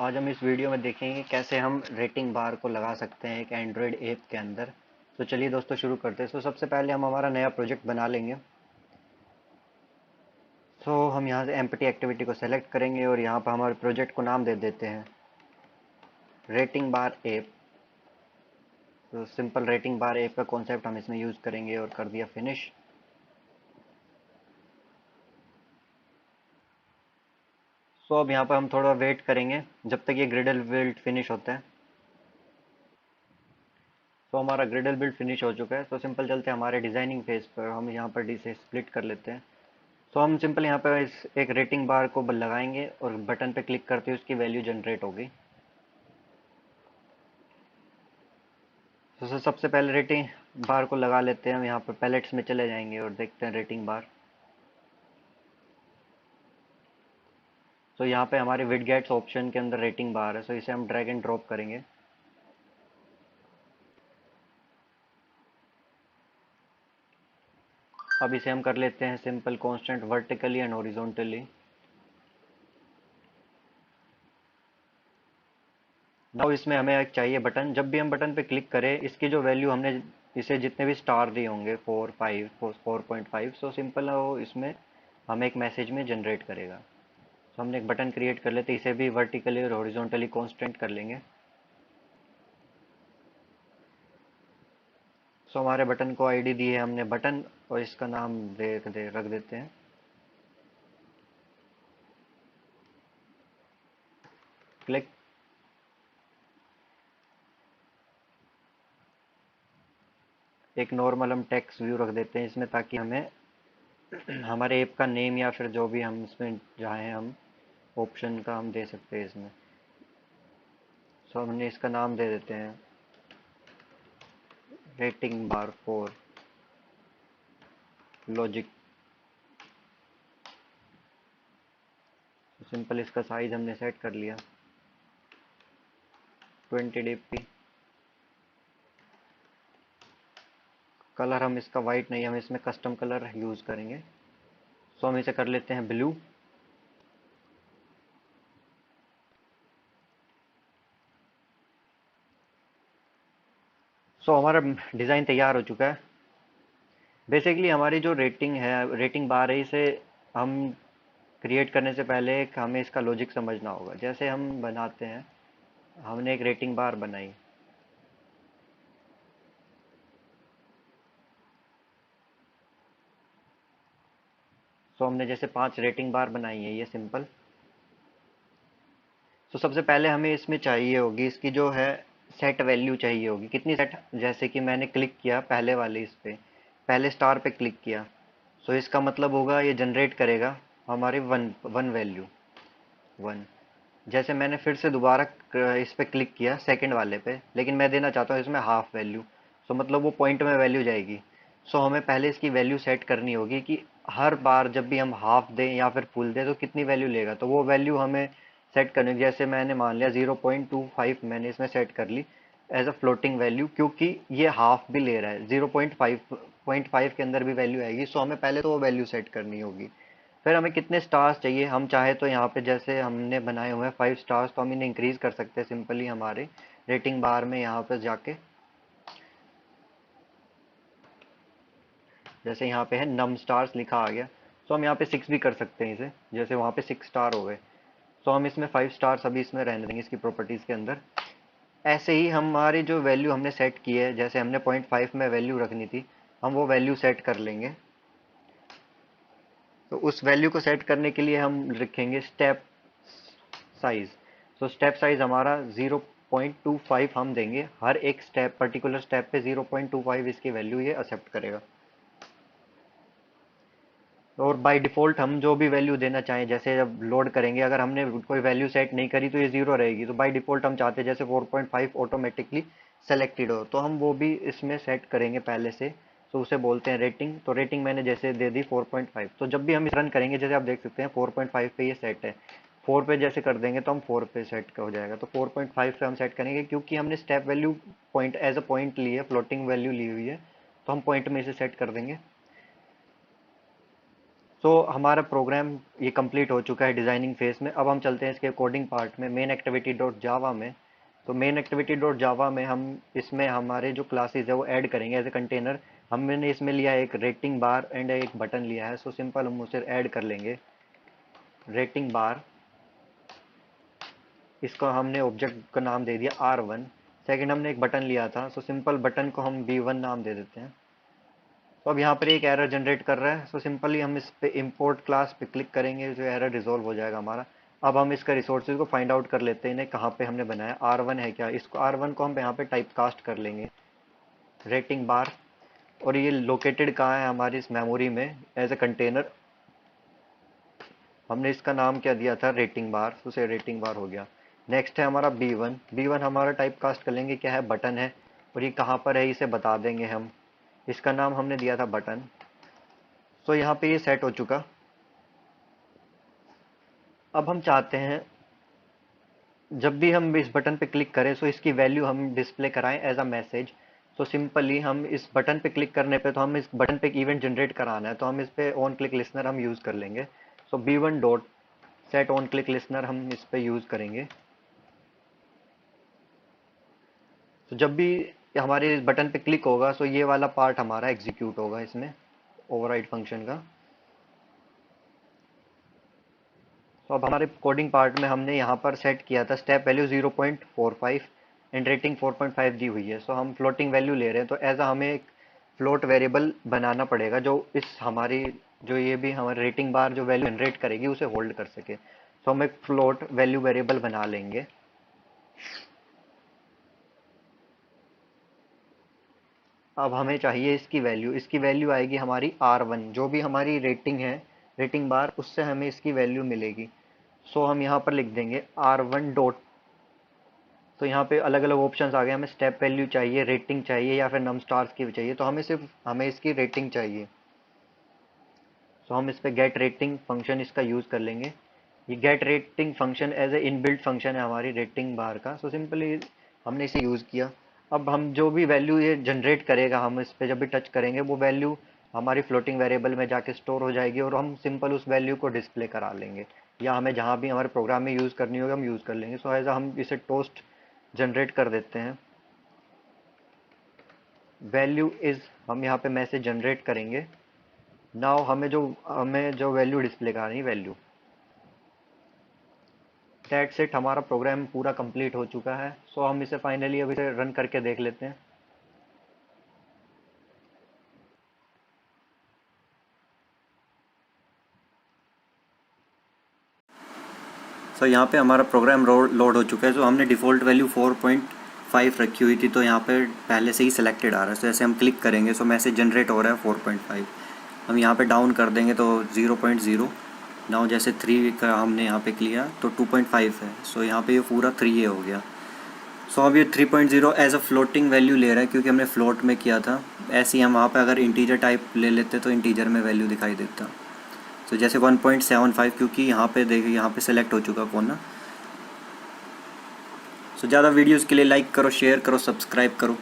आज हम इस वीडियो में देखेंगे कैसे हम रेटिंग बार को लगा सकते हैं एक एंड्रॉयड ऐप के अंदर। तो चलिए दोस्तों शुरू करते हैं। तो सबसे पहले हम हमारा नया प्रोजेक्ट बना लेंगे। तो हम यहाँ से एम्प्टी एक्टिविटी को सेलेक्ट करेंगे और यहाँ पर हमारे प्रोजेक्ट को नाम दे देते हैं रेटिंग बार ऐप। तो सिंपल रेटिंग बार ऐप का कॉन्सेप्ट हम इसमें यूज़ करेंगे और कर दिया फिनिश। सो अब यहाँ पर हम थोड़ा वेट करेंगे जब तक ये ग्रिडल बिल्ड फिनिश होता है। तो हमारा ग्रिडल बिल्ड फिनिश हो चुका है। तो सिंपल चलते हैं हमारे डिज़ाइनिंग फेज पर। हम यहाँ पर डी से स्प्लिट कर लेते हैं। तो हम सिंपल यहाँ पर इस एक रेटिंग बार को लगाएंगे और बटन पे क्लिक करते ही उसकी वैल्यू जनरेट होगी। तो सबसे पहले रेटिंग बार को लगा लेते हैं। हम यहाँ पर पैलेट्स में चले जाएंगे और देखते हैं रेटिंग बार। तो यहाँ पे हमारे विडगेट्स ऑप्शन के अंदर रेटिंग बार है। तो इसे हम ड्रैग एंड ड्रॉप करेंगे। अब इसे हम कर लेते हैं simple constant vertically and horizontally. Now इसमें हमें एक चाहिए बटन। जब भी हम बटन पे क्लिक करें इसकी जो वैल्यू हमने इसे जितने भी स्टार दिए होंगे 4 5 4.5 सो सिंपल वो इसमें हमें एक मैसेज में जनरेट करेगा। तो हमने एक बटन क्रिएट कर लेते, इसे भी वर्टिकली और हॉरिजॉन्टली कांस्टेंट कर लेंगे। सो हमारे बटन को आईडी दी है हमने बटन और इसका नाम रख देते हैं क्लिक। एक नॉर्मल हम टेक्स्ट व्यू रख देते हैं इसमें ताकि हमें हमारे ऐप का नेम या फिर जो भी हम इसमें चाहें हम ऑप्शन का हम दे सकते हैं इसमें। सो हमने इसका नाम दे देते हैं rating bar for logic. Simple इसका साइज हमने सेट कर लिया 20 dp। कलर हम इसका वाइट नहीं, हम इसमें कस्टम कलर यूज़ करेंगे। सो हम इसे कर लेते हैं ब्लू। सो हमारा डिज़ाइन तैयार हो चुका है। बेसिकली हमारी जो रेटिंग है, रेटिंग बार है, इसे हम क्रिएट करने से पहले हमें इसका लॉजिक समझना होगा। जैसे हम बनाते हैं, हमने एक रेटिंग बार बनाई। सो हमने जैसे 5 रेटिंग बार बनाई है ये सिंपल। तो सबसे पहले हमें इसमें चाहिए होगी इसकी जो है सेट वैल्यू चाहिए होगी। कितनी सेट? जैसे कि मैंने क्लिक किया पहले वाले इस पे, पहले स्टार पे क्लिक किया। सो इसका मतलब होगा ये जनरेट करेगा हमारी वन वन वैल्यू 1। जैसे मैंने फिर से दोबारा इस पे क्लिक किया सेकंड वाले पे, लेकिन मैं देना चाहता हूँ इसमें हाफ वैल्यू। सो मतलब वो पॉइंट में वैल्यू जाएगी। सो हमें पहले इसकी वैल्यू सेट करनी होगी कि हर बार जब भी हम हाफ दें या फिर फुल दें तो कितनी वैल्यू लेगा। तो वो वैल्यू हमें सेट करनी होगी। जैसे मैंने मान लिया 0.25 मैंने इसमें सेट कर ली एज अ फ्लोटिंग वैल्यू, क्योंकि ये हाफ भी ले रहा है 0.5 के अंदर भी वैल्यू आएगी। सो हमें पहले तो वो वैल्यू सेट करनी होगी। फिर हमें कितने स्टार्स चाहिए, हम चाहे तो यहाँ पे जैसे हमने बनाए हुए हैं 5 स्टार्स, तो हम इन्हें इंक्रीज कर सकते हैं सिंपली हमारे रेटिंग बार में यहाँ पे जाके। जैसे यहाँ पे है नम स्टार्स लिखा आ गया। तो हम यहाँ पे 6 भी कर सकते हैं इसे, जैसे वहाँ पे 6 स्टार हो गए। तो हम इसमें 5 स्टार्स अभी इसमें रहने देंगे इसकी प्रॉपर्टीज के अंदर। ऐसे ही हमारी जो वैल्यू हमने सेट की है, जैसे हमने 0.5 में वैल्यू रखनी थी, हम वो वैल्यू सेट कर लेंगे। तो उस वैल्यू को सेट करने के लिए हम लिखेंगे स्टेप साइज। तो स्टेप साइज हमारा 0.25 हम देंगे। हर एक स्टेप पर्टिकुलर स्टेप पे 0.25 इसकी वैल्यू ये एक्सेप्ट करेगा। और बाय डिफॉल्ट हम जो भी वैल्यू देना चाहें, जैसे जब लोड करेंगे अगर हमने कोई वैल्यू सेट नहीं करी तो ये 0 रहेगी। तो बाय डिफॉल्ट हम चाहते हैं जैसे 4.5 ऑटोमेटिकली सेलेक्टेड हो, तो हम वो भी इसमें सेट करेंगे पहले से। तो उसे बोलते हैं रेटिंग। तो रेटिंग मैंने जैसे दे दी 4.5। तो जब भी हम इस रन करेंगे, जैसे आप देख सकते हैं 4.5 पे ये सेट है। 4 पे जैसे कर देंगे तो हम 4 पे सेट हो जाएगा। तो 4.5 पे हम सेट करेंगे क्योंकि हमने step value point as a point ली है, फ्लोटिंग वैल्यू ली हुई है। तो हम पॉइंट में इसे सेट कर देंगे। सो हमारा प्रोग्राम ये कंप्लीट हो चुका है डिज़ाइनिंग फेज में। अब हम चलते हैं इसके कोडिंग पार्ट में, मेन एक्टिविटी डॉट जावा में। तो मेन एक्टिविटी डॉट जावा में हम इसमें हमारे जो क्लासेस है वो ऐड करेंगे एज ए कंटेनर। हमने इसमें लिया है एक रेटिंग बार एंड एक बटन लिया है। सो सिंपल हम उसे ऐड कर लेंगे, रेटिंग बार। इसको हमने ऑब्जेक्ट का नाम दे दिया R1। सेकंड हमने एक बटन लिया था, सो सिंपल बटन को हम B1 नाम दे देते हैं। तो अब यहाँ पर एक एरर जनरेट कर रहा है, सो सिंपली हम इस पे इंपोर्ट क्लास पे क्लिक करेंगे, जो एरर रिजॉल्व हो जाएगा हमारा। अब हम इसका रिसोर्सेज को फाइंड आउट कर लेते हैं, इन्हें कहाँ पे हमने बनाया, R1 है क्या। इसको R1 को हम यहाँ पे टाइप कास्ट कर लेंगे, रेटिंग बार। और ये लोकेटेड कहाँ है, हमारी इस मेमोरी में एज ए कंटेनर। हमने इसका नाम क्या दिया था, रेटिंग बार, उसे रेटिंग बार हो गया। नेक्स्ट है हमारा B1। B1 हमारा टाइप कास्ट कर लेंगे, क्या है, बटन है। और ये कहाँ पर है इसे बता देंगे हम, इसका नाम हमने दिया था बटन। तो यहाँ पे ये सेट हो चुका। अब हम चाहते हैं जब भी हम इस बटन पे क्लिक करें सो इसकी वैल्यू हम डिस्प्ले कराएं as a message. So simply हम इस बटन पे क्लिक करने पे, तो हम इस बटन पे एक इवेंट जनरेट कराना है, तो हम इस पे ऑन क्लिक लिसनर हम यूज़ कर लेंगे। सो B1 dot set on click listener हम इस पे यूज़ करेंगे। तो जब भी हमारे इस बटन पे क्लिक होगा सो ये वाला पार्ट हमारा एग्जीक्यूट होगा इसमें, ओवरराइड फंक्शन का। तो अब हमारे कोडिंग पार्ट में हमने यहाँ पर सेट किया था स्टेप वैल्यू 0.45 एंड रेटिंग 4.5 दी हुई है। सो हम फ्लोटिंग वैल्यू ले रहे हैं, तो एज हमें एक फ्लोट वेरिएबल बनाना पड़ेगा जो इस हमारी जो ये भी हमारी रेटिंग बार जो वैल्यू जनरेट करेगी उसे होल्ड कर सके। सो हम एक फ्लोट वैल्यू वेरिएबल बना लेंगे। अब हमें चाहिए इसकी वैल्यू आएगी हमारी R1, जो भी हमारी रेटिंग है, रेटिंग बार, उससे हमें इसकी वैल्यू मिलेगी। सो हम यहाँ पर लिख देंगे R1 डॉट। तो यहाँ पे अलग अलग ऑप्शंस आ गए, हमें स्टेप वैल्यू चाहिए, रेटिंग चाहिए, या फिर नम स्टार्स की भी चाहिए। तो हमें इसकी रेटिंग चाहिए। तो हम इस पे गेट रेटिंग फंक्शन इसका यूज़ कर लेंगे। ये get rating function as a inbuilt function है हमारी रेटिंग बार का। सो सिंपली हमने इसे यूज़ किया। अब हम जो भी वैल्यू ये जनरेट करेगा, हम इस पे जब भी टच करेंगे वो वैल्यू हमारी फ्लोटिंग वेरिएबल में जाके स्टोर हो जाएगी, और हम सिंपल उस वैल्यू को डिस्प्ले करा लेंगे, या हमें जहाँ भी हमारे प्रोग्राम में यूज़ करनी होगी हम यूज़ कर लेंगे। सो एज हम इसे टोस्ट जनरेट कर देते हैं। वैल्यू इज, हम यहाँ पे मैसेज जनरेट करेंगे। नाउ हमें जो वैल्यू डिस्प्ले करानी, वैल्यू। दैट्स इट, हमारा प्रोग्राम पूरा कंप्लीट हो चुका है। सो हम इसे फाइनली अब इसे रन करके देख लेते हैं। सो यहाँ पे हमारा प्रोग्राम लोड हो चुका है। सो हमने डिफ़ॉल्ट वैल्यू 4.5 रखी हुई थी, तो यहाँ पे पहले से ही सिलेक्टेड आ रहा है। सो ऐसे हम क्लिक करेंगे सो मैसेज जनरेट हो रहा है 4.5। हम यहाँ पे डाउन कर देंगे तो 0.0। नाउ जैसे 3 का हमने यहाँ पे किया तो 2.5 है। सो यहाँ पे ये पूरा 3 हो गया। सो अब ये 3.0 एज अ फ्लोटिंग वैल्यू ले रहा है, क्योंकि हमने फ्लोट में किया था। ऐसे ही हम वहाँ पे अगर इंटीजर टाइप ले लेते तो इंटीजर में वैल्यू दिखाई देता। तो जैसे 1.75, क्योंकि यहाँ पे देखिए यहाँ पे सेलेक्ट हो चुका कौन ना। सो ज़्यादा वीडियोज़ के लिए लाइक करो, शेयर करो, सब्सक्राइब करो।